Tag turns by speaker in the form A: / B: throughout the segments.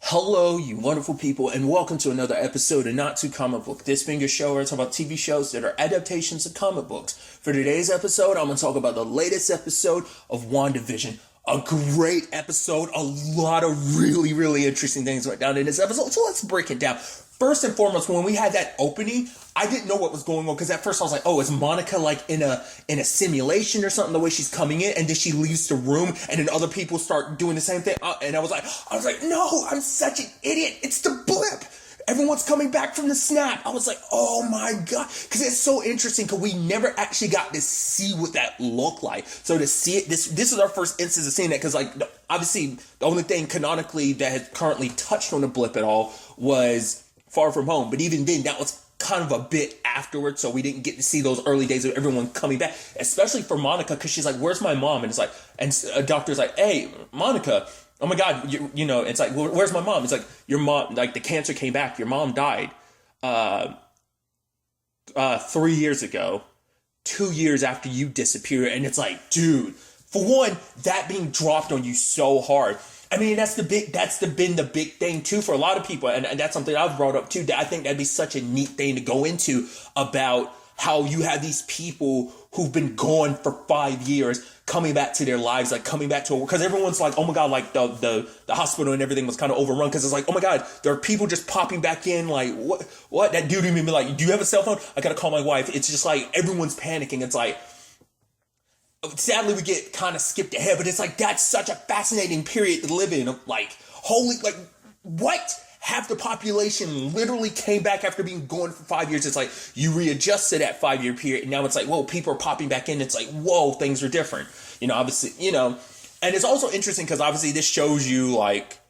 A: Hello, you wonderful people, and welcome to another episode of Not Too Comic Book. This being a show where I talk about TV shows that are adaptations of comic books. For today's episode, I'm going to talk about the latest episode of WandaVision. A great episode, a lot of really interesting things went down in this episode, so let's break it down. First and foremost, when we had that opening, I didn't know what was going on because at first I was like, oh, is Monica like in a simulation or something, the way she's coming in, and then she leaves the room and then other people start doing the same thing. And I was like, no, I'm such an idiot. It's the blip. Everyone's coming back from the snap. I was like, oh my God. Because it's so interesting because we never actually got to see what that looked like. So to see it, this is our first instance of seeing that because like obviously the only thing canonically that has currently touched on the blip at all was Far From Home. But even then, that was kind of a bit afterwards, so we didn't get to see those early days of everyone coming back, especially for Monica, because she's like, where's my mom? And it's like, and a doctor's like, hey, Monica, oh my God, you know, it's like, where's my mom? It's like, your mom, like the cancer came back, your mom died 3 years ago, 2 years after you disappeared. And it's like, dude, for one, that being dropped on you so hard. I mean, been the big thing too for a lot of people. And that's something I've brought up too. That I think that'd be such a neat thing to go into about how you have these people who've been gone for 5 years coming back to their lives, like coming back to, because everyone's like, oh my God, like the hospital and everything was kind of overrun. Because it's like, oh my God, there are people just popping back in. Like, what? That dude even be like, do you have a cell phone? I got to call my wife. It's just like, everyone's panicking. It's like, sadly, we get kind of skipped ahead, but it's like, that's such a fascinating period to live in. Like, holy, like, what? Half the population literally came back after being gone for 5 years. It's like, you readjust to that 5 year period, and now it's like, whoa, people are popping back in. It's like, whoa, things are different. You know, obviously, you know, and it's also interesting because obviously this shows you, like,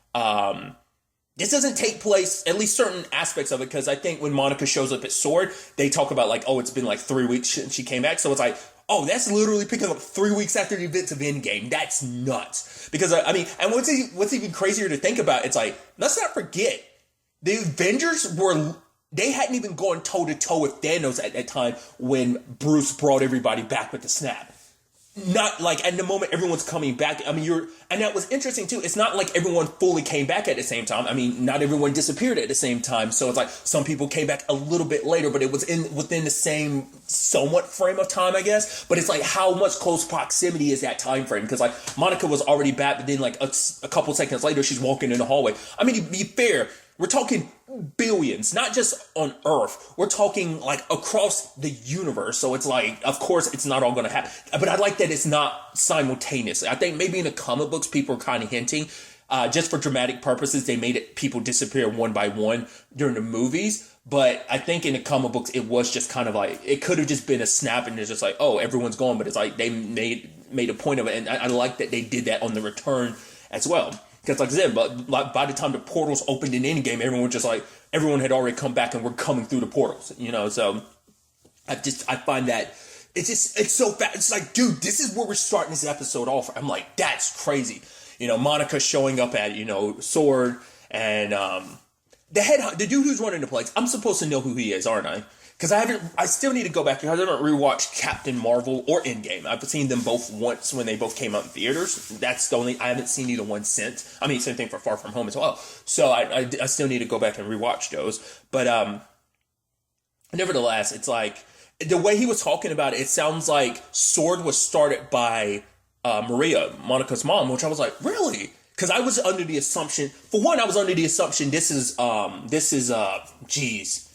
A: this doesn't take place, at least certain aspects of it, because I think when Monica shows up at Sword, they talk about, like, oh, it's been like 3 weeks since she came back. So it's like, oh, that's literally picking up 3 weeks after the events of Endgame. That's nuts. Because, I mean, and what's even crazier to think about, it's like, let's not forget, the Avengers they hadn't even gone toe-to-toe with Thanos at that time when Bruce brought everybody back with the snap. Not like at the moment everyone's coming back. I mean, and that was interesting too. It's not like everyone fully came back at the same time. I mean, not everyone disappeared at the same time. So it's like some people came back a little bit later, but it was within the same somewhat frame of time, I guess. But it's like, how much close proximity is that time frame? Because like Monica was already back, but then like a couple seconds later, she's walking in the hallway. I mean, to be fair, we're talking billions, not just on Earth. We're talking like across the universe. So it's like, of course, it's not all going to happen. But I like that it's not simultaneous. I think maybe in the comic books, people are kind of hinting, just for dramatic purposes, they made it people disappear one by one during the movies. But I think in the comic books, it was just kind of like, it could have just been a snap and it's just like, oh, everyone's gone. But it's like they made a point of it. And I like that they did that on the return as well. Because like I said, but by the time the portals opened in Endgame, everyone had already come back and were coming through the portals, you know. So I find that it's so fast. It's like, dude, this is where we're starting this episode off. I'm like, that's crazy. You know, Monica showing up at, you know, Sword and the dude who's running the place. I'm supposed to know who he is, aren't I? Because I still need to go back because I haven't rewatched Captain Marvel or Endgame. I've seen them both once when they both came out in theaters. That's the only, I haven't seen either one since. I mean, same thing for Far From Home as well. So I still need to go back and rewatch those. But nevertheless, it's like, the way he was talking about it, it sounds like Sword was started by Maria, Monica's mom, which I was like, really? Because I was under the assumption, for one, this is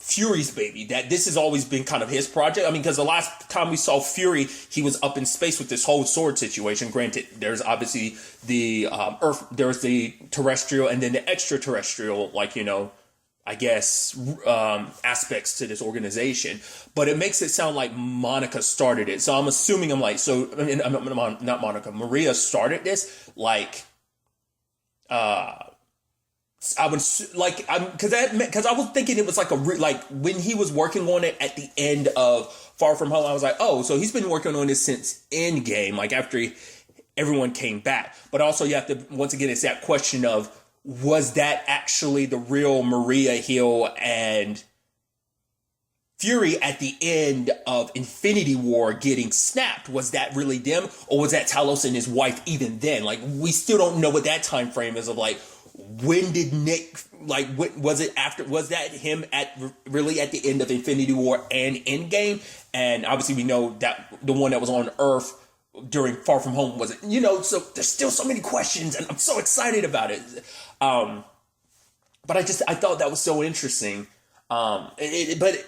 A: Fury's baby, that this has always been kind of his project. I mean, because the last time we saw Fury, he was up in space with this whole Sword situation. Granted, there's obviously the Earth, there's the terrestrial and then the extraterrestrial, like, you know, I guess, aspects to this organization. But it makes it sound like Monica started it. So I'm assuming not Monica, Maria started this, like, I was like, because I was thinking it was like like when he was working on it at the end of Far From Home, I was like, oh, so he's been working on this since Endgame, like after everyone came back. But also you have to, once again, it's that question of, was that actually the real Maria Hill and Fury at the end of Infinity War getting snapped? Was that really them? Or was that Talos and his wife even then? Like, we still don't know what that time frame is of, like, when did Nick, like, was that him really at the end of Infinity War and Endgame? And obviously we know that the one that was on Earth during Far From Home wasn't, so there's still so many questions, and I'm so excited about it. But I thought that was so interesting. But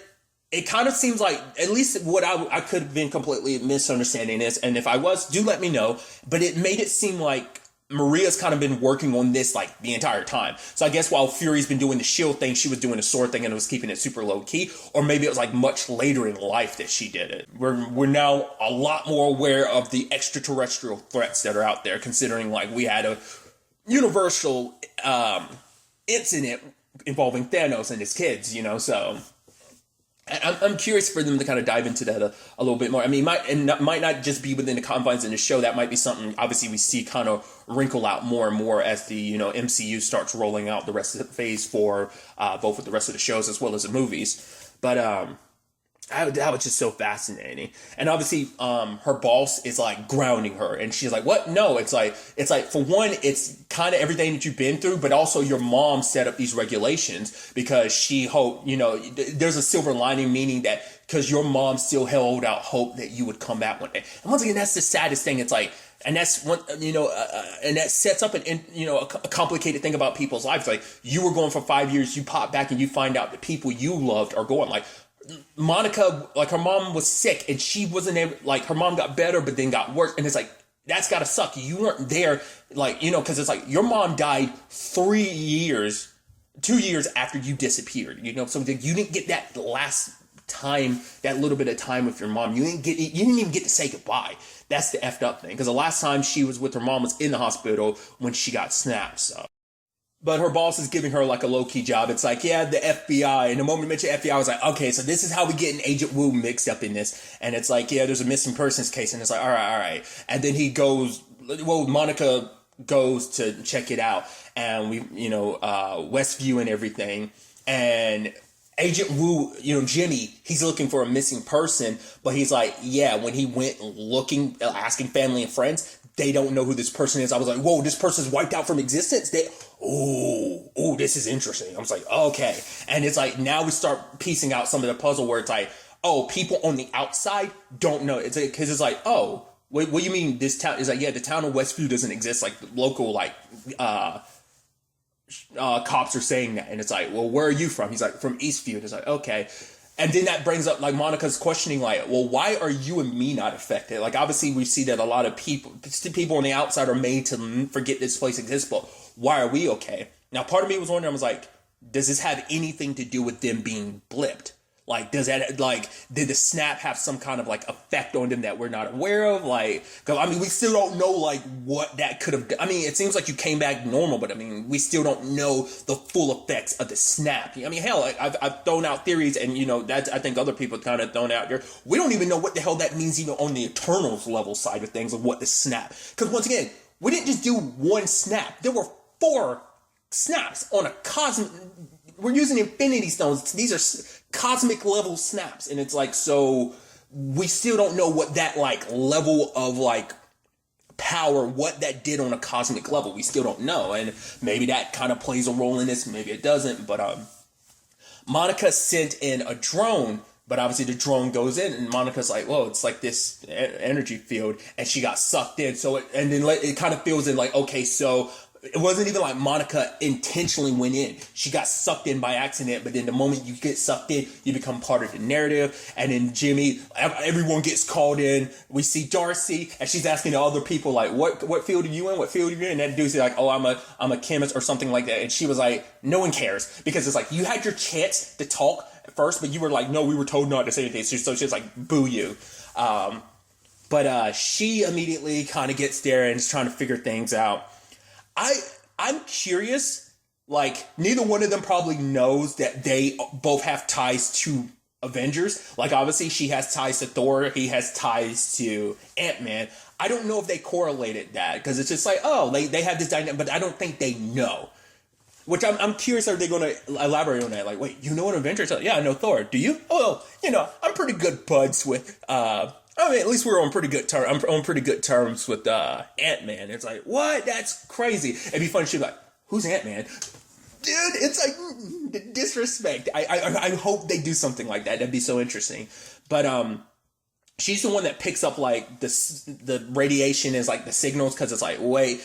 A: it kind of seems like, at least what I could have been completely misunderstanding this, and if I was, do let me know. But it made it seem like Maria's kind of been working on this like the entire time. So I guess while Fury's been doing the shield thing, she was doing the sword thing and was keeping it super low key. Or maybe it was like much later in life that she did it. We're now a lot more aware of the extraterrestrial threats that are out there, considering like we had a universal incident involving Thanos and his kids, so I'm curious for them to kind of dive into that a little bit more. I mean, might not just be within the confines in the show. That might be something, obviously, we see kind of wrinkle out more and more as the, MCU starts rolling out the rest of the phase 4, both with the rest of the shows as well as the movies. But that was just so fascinating. And obviously, her boss is like grounding her, and she's like, what? No, it's like, for one, it's kind of everything that you've been through, but also your mom set up these regulations because she hoped, there's a silver lining, meaning that because your mom still held out hope that you would come back one day. And once again, that's the saddest thing. It's like, and that's one, and that sets up a complicated thing about people's lives. Like, you were going for 5 years, you pop back and you find out the people you loved are going. Like, Monica, like, her mom was sick and she wasn't able, like, her mom got better but then got worse, and it's like, that's gotta suck. You weren't there, like, because it's like your mom died 2 years after you disappeared, so you didn't get that last time, that little bit of time with your mom. You didn't even get to say goodbye. That's the effed up thing, because the last time she was with her mom was in the hospital when she got snapped. So. But her boss is giving her like a low-key job. It's like, yeah, the FBI. And the moment you mentioned FBI, I was like, okay, so this is how we get an Agent Wu mixed up in this. And it's like, yeah, there's a missing persons case. And it's like, all right. And then Monica goes to check it out. And Westview and everything. And Agent Wu, Jimmy, he's looking for a missing person. But he's like, yeah, when he went looking, asking family and friends, they don't know who this person is. I was like, whoa, this person's wiped out from existence? This is interesting. I was like, okay. And it's like, now we start piecing out some of the puzzle where it's like, people on the outside don't know. It's like, because it's like, what do you mean this town? It's like, yeah, the town of Westview doesn't exist. Like, local, like, cops are saying that. And it's like, well, where are you from? He's like, from Eastview. And it's like, okay. And then that brings up, like, Monica's questioning, like, well, why are you and me not affected? Like, obviously, we see that a lot of people on the outside are made to forget this place exists, but why are we okay? Now, part of me was wondering, I was like, does this have anything to do with them being blipped? Like, did the snap have some kind of, like, effect on them that we're not aware of? Like, because, I mean, we still don't know, like, what that could have done. I mean, it seems like you came back normal, but, I mean, we still don't know the full effects of the snap. I mean, hell, like, I've thrown out theories, and, that's, I think other people kind of thrown out there. We don't even know what the hell that means, on the Eternals level side of things, of what the snap. Because, once again, we didn't just do one snap. There were 4 snaps on a cosmic... We're using Infinity Stones. These are cosmic level snaps. And it's like, so we still don't know what that, like, level of, like, power, what that did on a cosmic level. We still don't know. And maybe that kind of plays a role in this. Maybe it doesn't. But Monica sent in a drone. But obviously the drone goes in, and Monica's like, whoa, it's like this energy field. And she got sucked in. So then it kind of feels in like, okay, so... It wasn't even like Monica intentionally went in. She got sucked in by accident, but then the moment you get sucked in, you become part of the narrative. And then Jimmy, everyone gets called in. We see Darcy, and she's asking the other people, like, what field are you in? What field are you in? And that dude's like, oh, I'm a chemist or something like that. And she was like, no one cares. Because it's like, you had your chance to talk at first, but you were like, no, we were told not to say anything. So she's like, boo you. But she immediately kind of gets there and is trying to figure things out. I'm curious, like, neither one of them probably knows that they both have ties to Avengers. Like, obviously, she has ties to Thor, he has ties to Ant-Man. I don't know if they correlated that, because it's just like, they have this dynamic, but I don't think they know. Which I'm curious, are they going to elaborate on that? Like, wait, you know what Avengers are? Yeah, I know Thor. Do you? Oh, I'm pretty good buds with, I mean, at least we're on pretty good terms. I'm on pretty good terms with Ant-Man. It's like, what? That's crazy. It'd be funny. She'd be like, who's Ant-Man? Dude, it's like disrespect. I hope they do something like that. That'd be so interesting. But she's the one that picks up like the radiation is like the signals, because it's like, wait,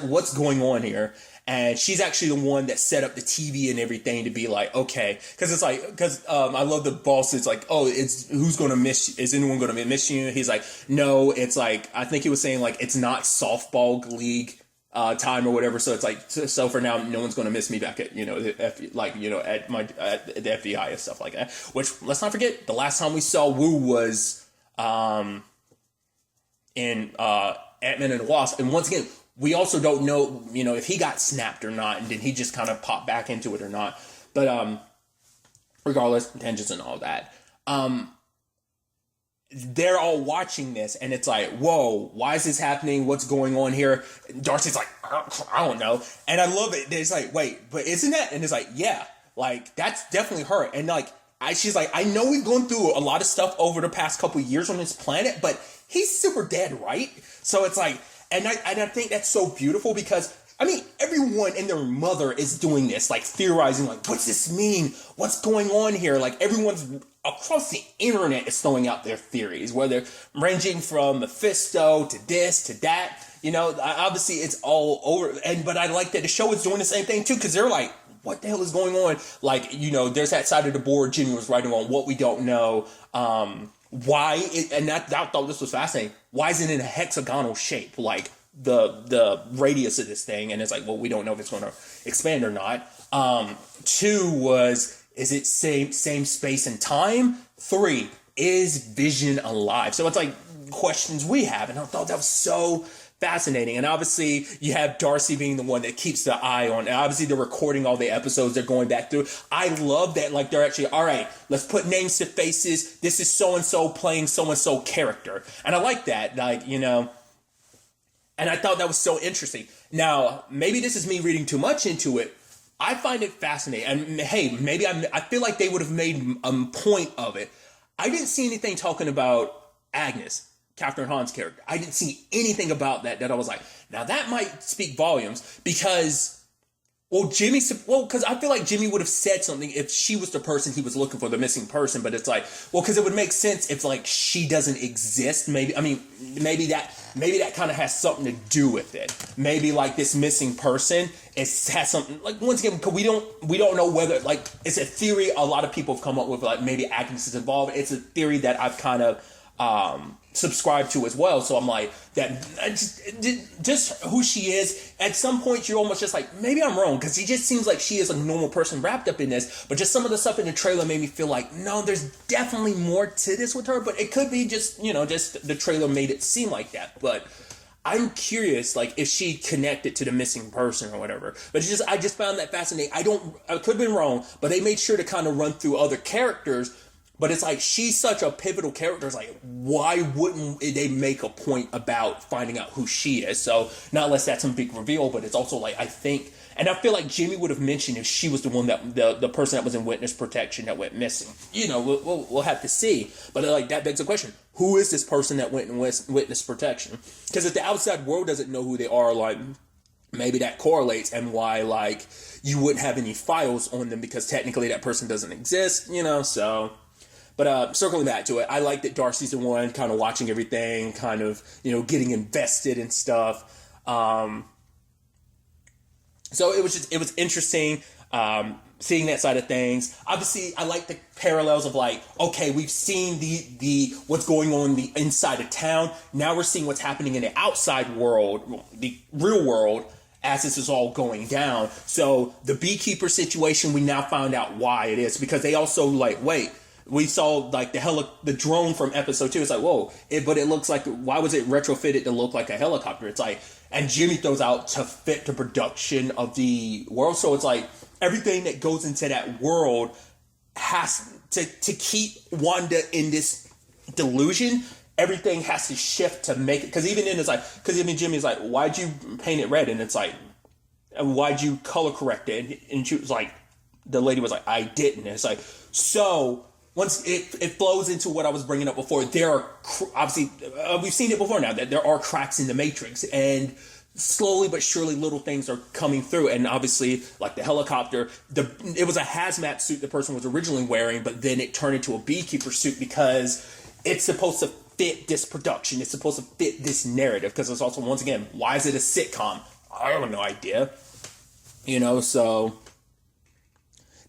A: what's going on here? And she's actually the one that set up the TV and everything to be like, okay, because I love the boss. It's like, oh, who's going to miss you? Is anyone going to miss you? He's like, no, it's like, I think he was saying like, it's not softball league time or whatever. So it's like, so for now, no one's going to miss me back at, at the FBI and stuff like that. Which, let's not forget, the last time we saw Wu was in Ant-Man and the Wasp. And once again, we also don't know, if he got snapped or not, and did he just kind of pop back into it or not. But regardless, tangents and all that. They're all watching this, and it's like, whoa, why is this happening? What's going on here? Darcy's like, I don't know. And I love it. It's like, wait, but isn't that? And it's like, yeah, like, that's definitely her. And like, she's like, I know we've gone through a lot of stuff over the past couple of years on this planet, but he's super dead, right? So it's like, and I think that's so beautiful, because everyone and their mother is doing this, like theorizing, like, what's this mean? What's going on here? Like, everyone's across the internet is throwing out their theories, whether ranging from Mephisto to this to that. Obviously it's all over. But I like that the show is doing the same thing too, because they're like, what the hell is going on? Like, there's that side of the board Jimmy was writing on, what we don't know. Why, and I thought this was fascinating. Why is it in a hexagonal shape? Like the radius of this thing. And it's like, well, we don't know if it's going to expand or not. 2 was, is it same space and time? 3, is Vision alive? So it's like questions we have. And I thought that was so fascinating. And obviously you have Darcy being the one that keeps the eye on. And obviously they're recording all the episodes. They're going back through. I love that. Like, they're actually, all right, let's put names to faces. This is so-and-so playing so-and-so character. And I like that. Like, and I thought that was so interesting. Now, maybe this is me reading too much into it. I find it fascinating. And hey, maybe I feel like they would have made a point of it. I didn't see anything talking about Agnes, Catherine Hahn's character. I didn't see anything about that I was like, now that might speak volumes, because because I feel like Jimmy would have said something if she was the person he was looking for, the missing person. But it's like, because it would make sense if like she doesn't exist. Maybe that kind of has something to do with it. Maybe like this missing person has something, like, once again, because we don't know whether, like, it's a theory a lot of people have come up with, like maybe Agnes is involved. It's a theory that I've kind of subscribe to as well. So I'm like, that just who she is. At some point you're almost just like, maybe I'm wrong, because he just seems like she is a normal person wrapped up in this. But just some of the stuff in the trailer made me feel like, no, there's definitely more to this with her. But it could be just just the trailer made it seem like that. But I'm curious, like, if she connected to the missing person or whatever. But I just found that fascinating. I could have been wrong, but they made sure to kind of run through other characters. But it's like, she's such a pivotal character. It's like, why wouldn't they make a point about finding out who she is? So, not unless that's some big reveal, but it's also like, I think, and I feel like Jimmy would have mentioned if she was the one that, the person that was in witness protection that went missing. We'll have to see. But like, that begs the question, who is this person that went in witness protection? Because if the outside world doesn't know who they are, like, maybe that correlates, and why, like, you wouldn't have any files on them, because technically that person doesn't exist, so... But circling back to it, I like that Darcy's the one kind of watching everything, kind of, getting invested in stuff. So it was interesting seeing that side of things. Obviously, I like the parallels of like, okay, we've seen the what's going on the inside of town. Now we're seeing what's happening in the outside world, the real world, as this is all going down. So the beekeeper situation, we now found out why it is, because they also like, wait, we saw like the drone from episode 2. It's like, whoa, but it looks like, why was it retrofitted to look like a helicopter? It's like, and Jimmy throws out to fit the production of the world. So it's like, everything that goes into that world has to keep Wanda in this delusion. Everything has to shift to make it, because even then it's like, because even Jimmy's like, why'd you paint it red? And it's like, why'd you color correct it? And she was like, the lady was like, I didn't. And it's like, so once it flows into what I was bringing up before, there are obviously we've seen it before now, that there are cracks in the matrix, and slowly but surely little things are coming through. And obviously, like the helicopter, it was a hazmat suit the person was originally wearing, but then it turned into a beekeeper suit because it's supposed to fit this production. It's supposed to fit this narrative, because it's also, once again, why is it a sitcom? I have no idea. So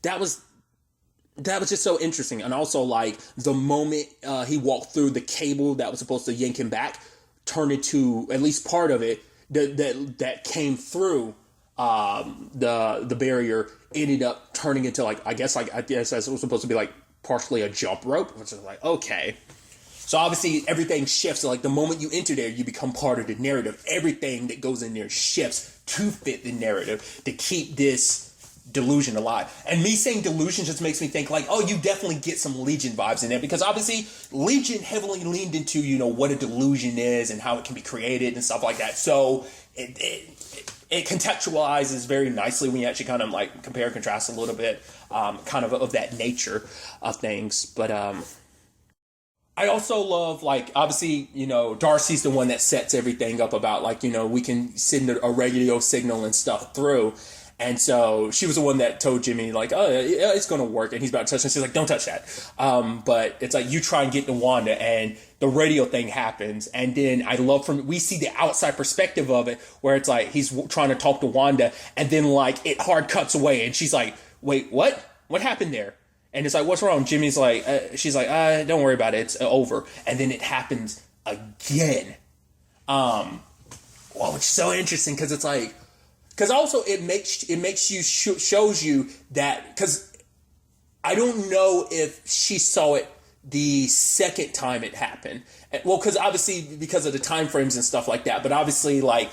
A: that was just so interesting. And also, like, the moment he walked through, the cable that was supposed to yank him back turned into, at least part of it, that came through the barrier, ended up turning into, like, I guess it was supposed to be like partially a jump rope, which is like, okay. So obviously everything shifts. So, like, the moment you enter there, you become part of the narrative. Everything that goes in there shifts to fit the narrative, to keep this delusion alive. And me saying delusion just makes me think, like, oh, you definitely get some Legion vibes in there, because obviously Legion heavily leaned into, what a delusion is and how it can be created and stuff like that. So it contextualizes very nicely when you actually kind of, like, compare and contrast a little bit, kind of that nature of things. But I also love, like, obviously, Darcy's the one that sets everything up about, like, we can send a radio signal and stuff through. And so she was the one that told Jimmy, like, oh, yeah, it's going to work. And he's about to touch it. And she's like, don't touch that. But it's like, you try and get to Wanda, and the radio thing happens. And then we see the outside perspective of it, where it's like, he's trying to talk to Wanda. And then, like, it hard cuts away. And she's like, wait, what? What happened there? And it's like, what's wrong? Jimmy's like, she's like, don't worry about it. It's over. And then it happens again. Which is so interesting, because it's like, because also it makes you shows you that, because I don't know if she saw it the second time it happened. Well, because obviously because of the time frames and stuff like that, but obviously, like,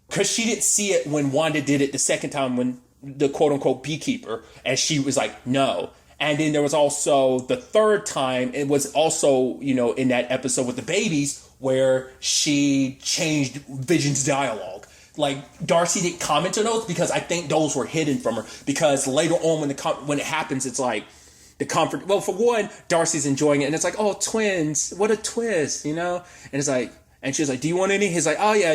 A: because she didn't see it when Wanda did it the second time, when the quote unquote beekeeper, and she was like, no. And then there was also the third time, it was also, in that episode with the babies, where she changed Vision's dialogue. Like, Darcy didn't comment on those because I think those were hidden from her, because later on when it happens, it's like the comfort. Well, for one, Darcy's enjoying it, and it's like, oh, twins, what a twist, and it's like, and she's like, do you want any? He's like, oh yeah,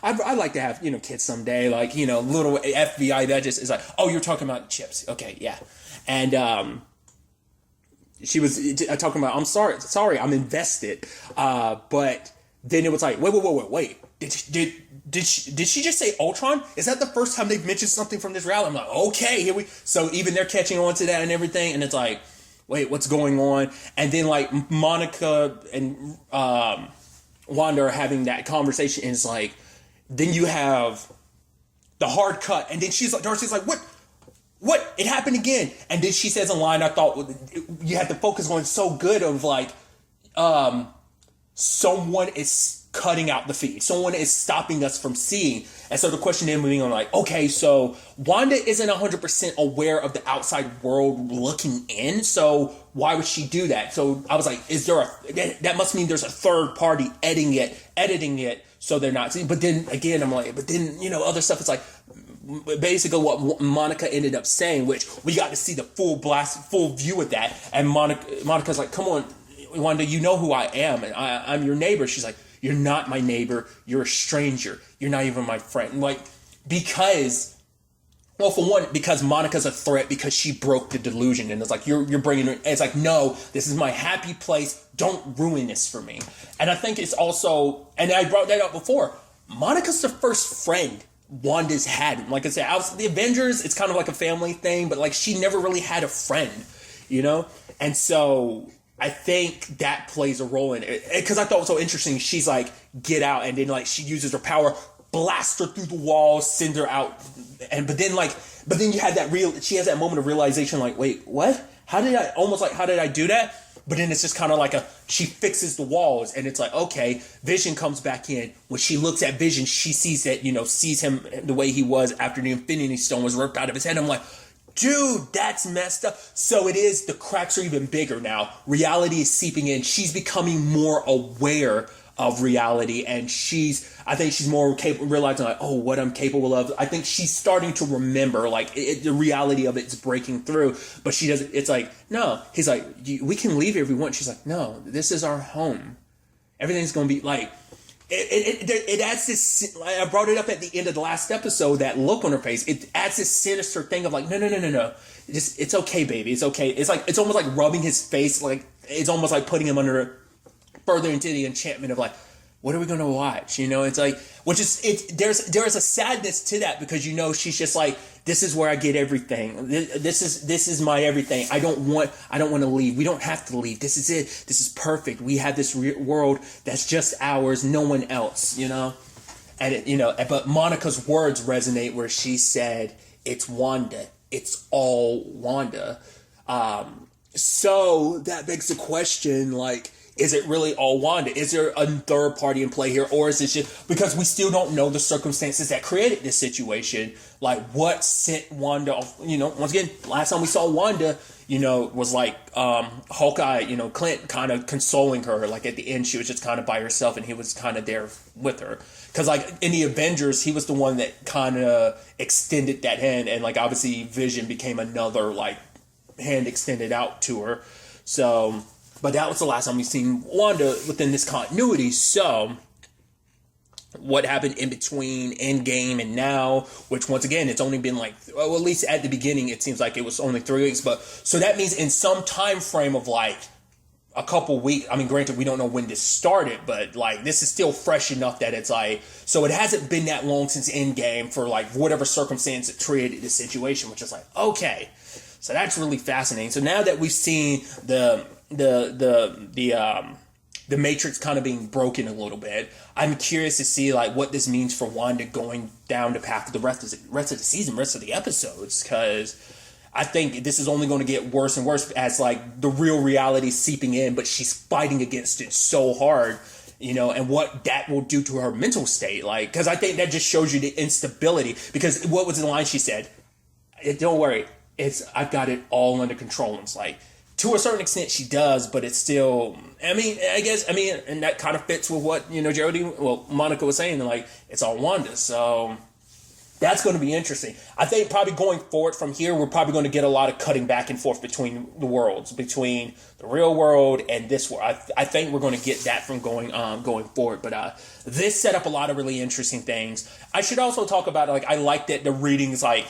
A: I'd like to have, kids someday, like, little FBI that just is like, oh, you're talking about chips. Okay. Yeah. And, she was talking about, I'm sorry, I'm invested. But then it was like, wait. Did she just say Ultron? Is that the first time they've mentioned something from this route? I'm like, okay, so even they're catching on to that and everything, and it's like, wait, what's going on? And then, like, Monica and Wanda are having that conversation, and it's like, then you have the hard cut, and then Darcy's like, what? It happened again. And then she says a line I thought you had the focus on so good of, like, someone is cutting out the feed. Someone is stopping us from seeing. And so the question then moving on, like, okay, so Wanda isn't 100% aware of the outside world looking in, so why would she do that? So I was like, that must mean there's a third party editing it so they're not seeing. But then again, I'm like, other stuff is like, basically what Monica ended up saying, which we got to see the full view of that. And Monica's like, come on, Wanda, you know who I am, and I'm your neighbor. She's like, you're not my neighbor. You're a stranger. You're not even my friend. Like, because Monica's a threat, because she broke the delusion, and it's like, you're bringing her. It's like, no, this is my happy place. Don't ruin this for me. And I think it's also, and I brought that up before, Monica's the first friend Wanda's had. Like I said, the Avengers, it's kind of like a family thing, but, like, she never really had a friend, And so I think that plays a role in it, because I thought it was so interesting. She's like, get out, and then, like, she uses her power, blast her through the walls, send her out, but then you had she has that moment of realization, like, wait, what? How did I do that? But then it's just kind of like she fixes the walls, and it's like, okay, Vision comes back in. When she looks at Vision, she sees him the way he was after the Infinity Stone was ripped out of his head. I'm like, dude, that's messed up. So it is, the cracks are even bigger now. Reality is seeping in. She's becoming more aware of reality, and I think she's more capable, realizing, like, oh, what I'm capable of. I think she's starting to remember, like, the reality of it's breaking through, but she doesn't. It's like, no. He's like, we can leave here if we want. She's like, no, this is our home. Everything's going to be like, it adds this. I brought it up at the end of the last episode. That look on her face, it adds this sinister thing of like, no. It's okay, baby. It's okay. It's almost like rubbing his face. Like it's almost like putting him under further into the enchantment of like, what are we gonna watch? It's like, which is there's a sadness to that because she's just like, this is where I get everything. This is my everything. I don't want to leave. We don't have to leave. This is it. This is perfect. We have this world that's just ours. No one else. And but Monica's words resonate where she said, "It's Wanda. It's all Wanda." So that begs the question, like, is it really all Wanda? Is there a third party in play here? Or is it just because we still don't know the circumstances that created this situation? Like what sent Wanda off, once again, last time we saw Wanda, was like Hawkeye, Clint kind of consoling her. Like at the end, she was just kind of by herself and he was kind of there with her. Because like in the Avengers, he was the one that kind of extended that hand. And like obviously Vision became another like hand extended out to her. So... But that was the last time we've seen Wanda within this continuity. So, what happened in between Endgame and now, which once again, it's only been like, well, at least at the beginning, it seems like it was only 3 weeks. But so that means in some time frame of like a couple weeks, I mean, granted, we don't know when this started, but like this is still fresh enough that it's like, so it hasn't been that long since Endgame for like whatever circumstance that created this situation, which is like, okay. So that's really fascinating. So now that we've seen the Matrix kind of being broken a little bit, I'm curious to see like what this means for Wanda going down the path of the rest of the season, rest of the episodes, because I think this is only going to get worse and worse as like the real reality seeping in, but she's fighting against it so hard, and what that will do to her mental state, like, because I think that just shows you the instability. Because what was the line she said? Don't worry, I've got it all under control. And it's like, to a certain extent she does, but it's still, and that kind of fits with what, Monica was saying, like, it's all Wanda. So that's going to be interesting. I think probably going forward from here, we're probably going to get a lot of cutting back and forth between the worlds, between the real world and this world. I think we're going to get that from going forward. But this set up a lot of really interesting things. I should also talk about, like, I like that the readings, like,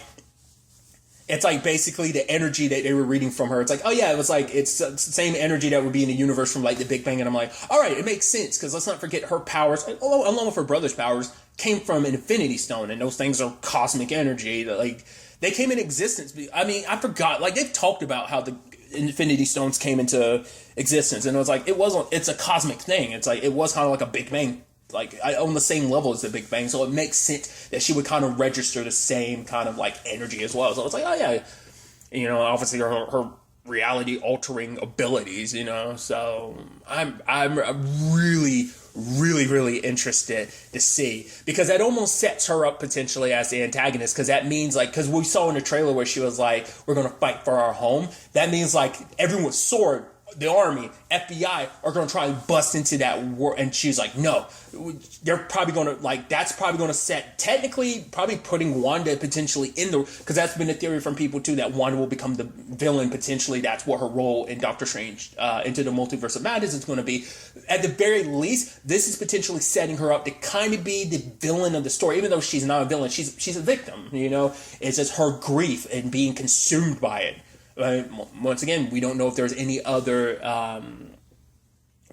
A: it's like basically the energy that they were reading from her. It's like, oh yeah, it was like, it's the same energy that would be in the universe from like the Big Bang. And I'm like, all right, it makes sense. Because let's not forget her powers, along with her brother's powers, came from an Infinity Stone. And those things are cosmic energy that like, they came in existence. I mean, I forgot, like they've talked about how the Infinity Stones came into existence. And it was like, it's a cosmic thing. It's like, it was kind of like a Big Bang, like on the same level as the Big Bang, so it makes sense that she would kind of register the same kind of like energy as well. So it's like, oh yeah, obviously her reality altering abilities, So I'm really, really, really interested to see, because that almost sets her up potentially as the antagonist, because that means like, because we saw in the trailer where she was like, we're gonna fight for our home. That means like everyone with sword, the army, FBI are going to try and bust into that war. And she's like, no, they're probably going to like, that's probably going to set technically probably putting Wanda potentially in the, because that's been a theory from people too, that Wanda will become the villain potentially. That's what her role in Doctor Strange into the Multiverse of Madness is going to be. At the very least, this is potentially setting her up to kind of be the villain of the story, even though she's not a villain. She's a victim, It's just her grief and being consumed by it. Once again, we don't know if there's any other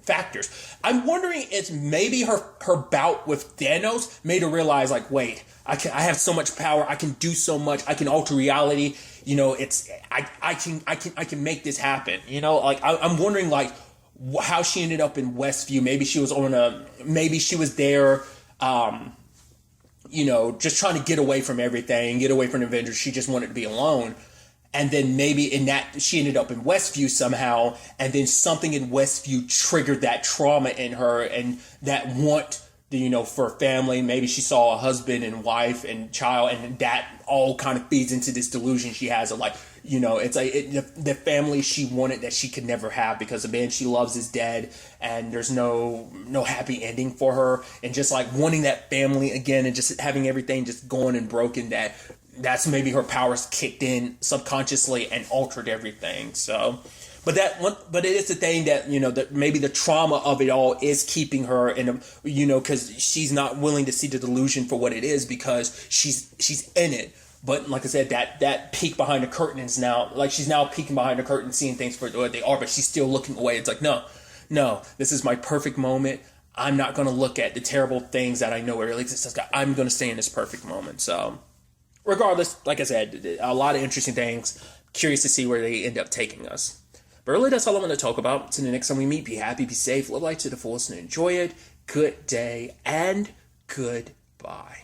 A: factors. I'm wondering if maybe her bout with Thanos made her realize, like, wait, I have so much power. I can do so much. I can alter reality. I can make this happen. Like I'm wondering, like, how she ended up in Westview. Maybe she was there. Just trying to get away from everything, get away from the Avengers. She just wanted to be alone. And then maybe in that, she ended up in Westview somehow, and then something in Westview triggered that trauma in her and that want, for family. Maybe she saw a husband and wife and child, and that all kind of feeds into this delusion she has of like, it's like the family she wanted that she could never have because the man she loves is dead and there's no happy ending for her, and just like wanting that family again and just having everything just going and broken, that's maybe her powers kicked in subconsciously and altered everything. So, but it is the thing that, that maybe the trauma of it all is keeping her because she's not willing to see the delusion for what it is, because she's in it. But like I said, that peek behind the curtain is now, like, she's now peeking behind the curtain, seeing things for what they are, but she's still looking away. It's like, no, this is my perfect moment. I'm not going to look at the terrible things that I know really exist. I'm going to stay in this perfect moment. So regardless, like I said, a lot of interesting things. Curious to see where they end up taking us. But really, that's all I want to talk about. Until the next time we meet, be happy, be safe, live life to the fullest, and enjoy it. Good day and goodbye.